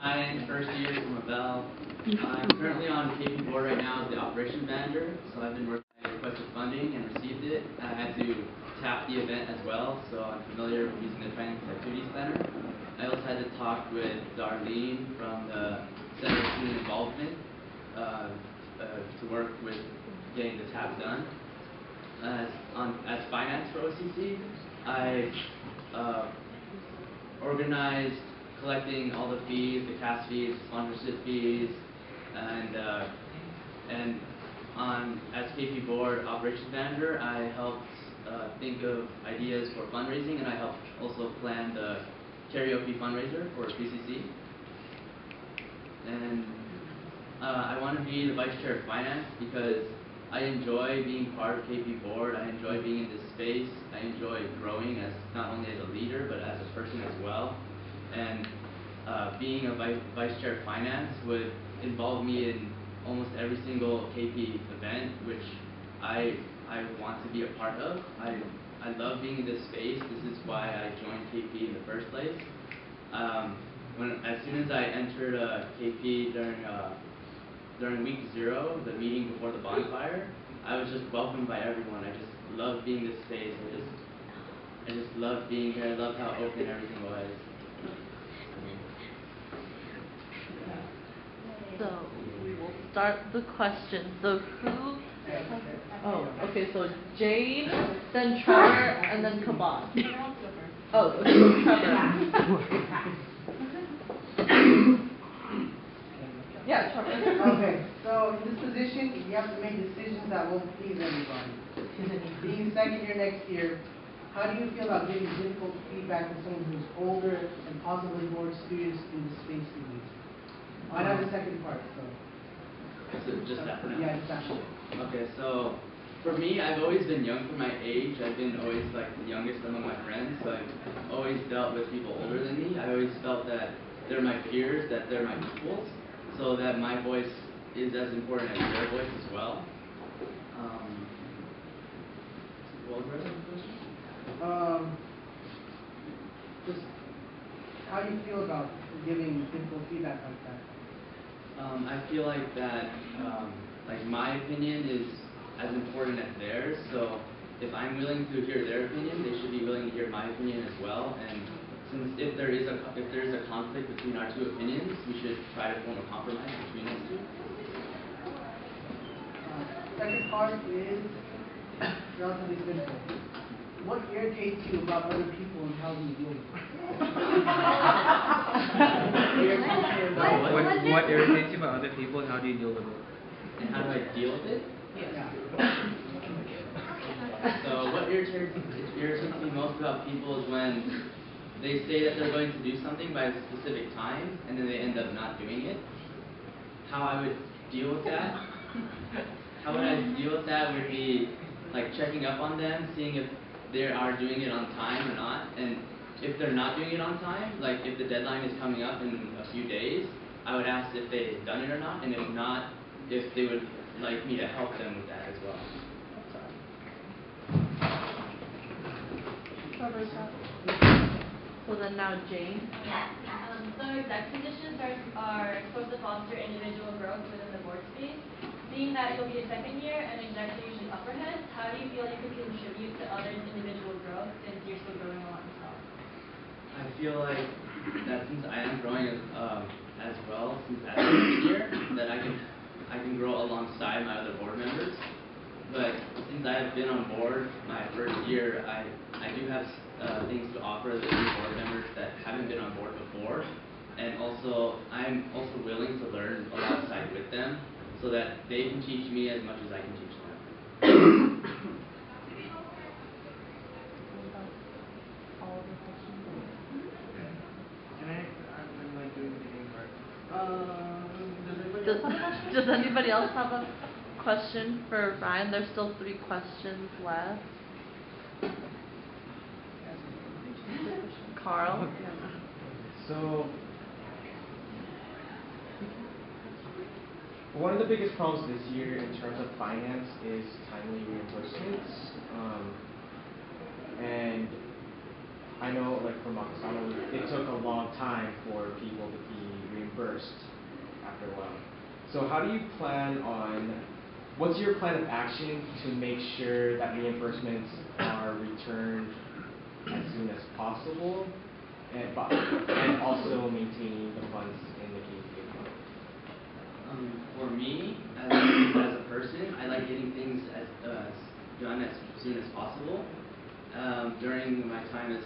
Ryan, first year from Abel. I'm currently on KP board right now as the operations manager, so I've been working. I requested funding and received it. I had to tap the event as well, so I'm familiar with using the Training Activities Planner. I also had to talk with Darlene from the Center of Student Involvement to work with getting the tab done. As finance for OCC, I organized collecting all the fees, the CAS fees, sponsorship fees, and as KP board operations manager, I helped think of ideas for fundraising, and I helped also plan the karaoke fundraiser for BCC. And I want to be the vice chair of finance because I enjoy being part of KP board. I enjoy being in this space. I enjoy growing as not only as a leader but as a person as well. And being a vice chair of finance would involve me in almost every single KP event, which I want to be a part of. I love being in this space. This is why I joined KP in the first place. As soon as I entered KP during week 0, the meeting before the bonfire, I was just welcomed by everyone. I just loved being in this space. I just loved being here. I loved how open everything was. So we'll start the questions. So who? Oh, okay. So Jane, then Trevor, and then Kaban. Oh, okay. Trevor. Yeah, Trevor. Okay. So in this position, you have to make decisions that won't please everybody. Being second year next year, how do you feel about giving difficult feedback to someone who's older and possibly more experienced in the space than you? I have the second part, so. So just that for now? Yeah, just that one. Okay, so for me, I've always been young for my age. I've been always like the youngest among my friends, so I've always dealt with people older than me. I always felt that they're my peers, that they're my equals, so that my voice is as important as their voice as well. What was the rest of the question? Just how do you feel about giving difficult feedback like that? I feel like that, like my opinion is as important as theirs. So if I'm willing to hear their opinion, they should be willing to hear my opinion as well. And since if there is a conflict between our two opinions, we should try to form a compromise between those two. Second part is relatively simple. What irritates you about other people and how do you deal with it? What irritates you about other people and how do you deal with it? And how do I deal with it? Yeah. So what irritates me most about people is when they say that they're going to do something by a specific time and then they end up not doing it. How I would deal with that? How would I deal with that would be like checking up on them, seeing if they are doing it on time or not, and if they're not doing it on time, like if the deadline is coming up in a few days, I would ask if they've done it or not, and if not, if they would like me to help them with that as well. So then now Jane. So exec positions are supposed to foster individual growth within the board space. Being that you'll be a second year and execs are usually upper heads, how do you feel you could contribute to others' individual growth since you're still growing along yourself? I feel like that since I am growing as well, since as a second year, that I can grow alongside my other board members. But since I have been on board my first year, I do have things to offer the new board members that haven't been on board before, and also I'm also willing to learn alongside with them, so that they can teach me as much as I can teach them. I'm like doing the beginning part. Does anybody else have a question for Ryan? There's still 3 questions left. Carl? So, one of the biggest problems this year in terms of finance is timely reimbursements. And I know, like for Makasano, it took a long time for people to be reimbursed reimbursed after a while. So how do you plan on, what's your plan of action to make sure that reimbursements are returned as soon as possible, and also maintaining the funds in the KPA fund? For me, as a person, I like getting things done as soon as possible. During my time as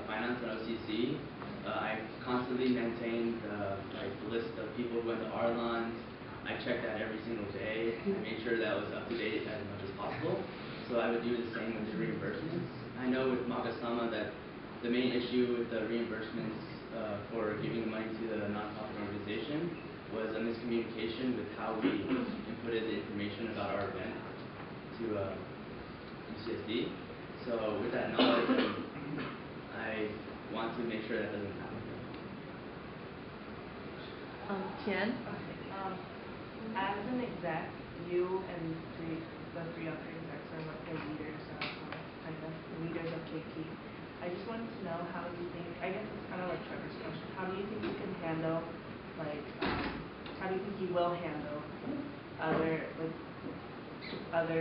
finance at OCC, I constantly maintained the list of people who went to our lawns. I checked that every single day. I made sure that was up to date as much as possible. So I would do the same with the reimbursements. I know with Magasama that the main issue with the reimbursements for giving the money to the nonprofit organization was a miscommunication with how we inputted the information about our event to UCSD. So with that knowledge, I want to make sure that doesn't happen. Tian? As an exec, you and the three other execs are like the leaders of leaders of KP. I just wanted to know how you think, I guess it's kind of like Trevor's question, how do you think you can handle, how do you think you will handle other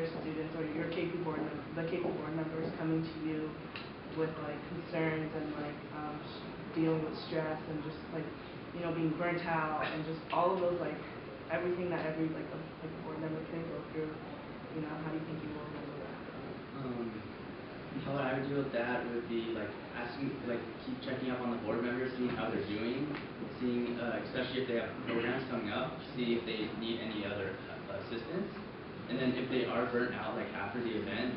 students or your KP board the KP board members coming to you with concerns and dealing with stress and just being burnt out and just all of those everything that every a board member can go through. How do you think you will handle that? How I would deal with that would be asking, keep checking up on the board members, seeing how they're doing, seeing, especially if they have programs coming up, see if they need any other assistance, and then if they are burnt out after the event,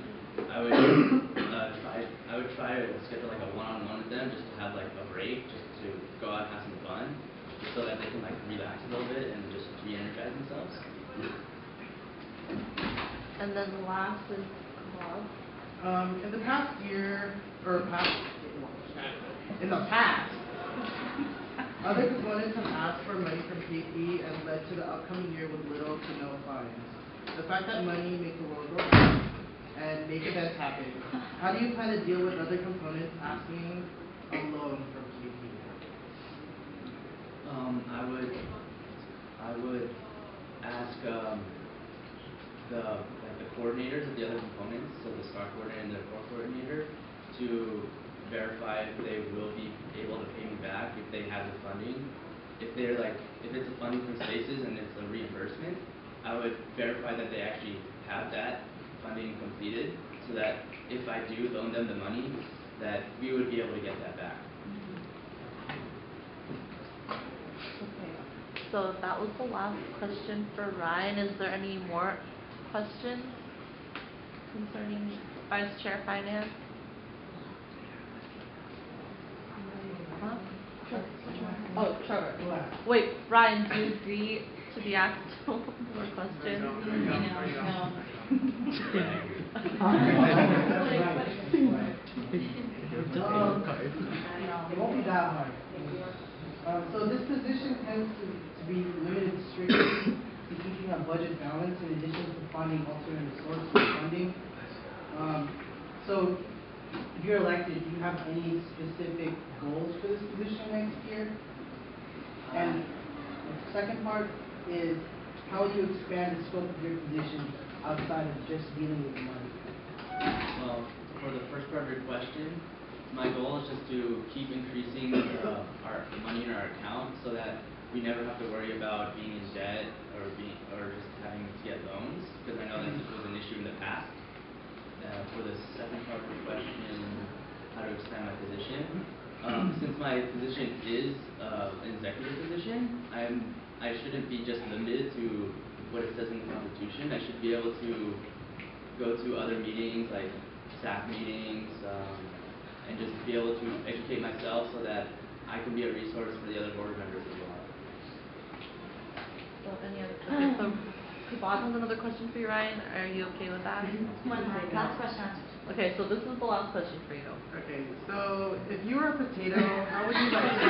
I would try to schedule a one-on-one with them just to have a break, just to go out and have some fun, just so that they can relax a little bit and just re-energize themselves. And then last is Bob. In the past year, in the past, other components have asked for money from KP and led to the upcoming year with little to no funds. The fact that money makes the world go round and make events happen, how do you plan to deal with other components asking a loan from KP? I would ask the coordinators of the other components, so the STAR coordinator and the core coordinator, to verify if they will be able to pay me back if they have the funding. If they're if it's a funding from Spaces and it's a reimbursement, I would verify that they actually have that funding completed, so that if I do loan them the money, that we would be able to get that back. Okay, so that was the last question for Ryan. Is there any more questions concerning Vice Chair Finance? Huh? Oh, Trevor. Wait, Ryan, do you agree to be asked more questions? No. It won't be that hard. So this position tends to be limited strictly to keeping a budget balance in addition to finding alternate sources of funding. So if you're elected, do you have any specific goals for this position next year? And the second part is, how will you expand the scope of your position outside of just dealing with money? Well, for the first part of your question, my goal is just to keep increasing our money in our account so that we never have to worry about being in debt or just having to get loans, because I know that this was an issue in the past. For the second part of the question, how to expand my position, since my position is an executive position, I shouldn't be just limited to what it says in the Constitution. I should be able to go to other meetings, like staff meetings, and just be able to educate myself so that I can be a resource for the other board members as well. So any other? Okay, so Bob has another question for you, Ryan. Are you okay with that? One last question. Okay, so this is the last question for you. Okay, so if you were a potato, how would you like to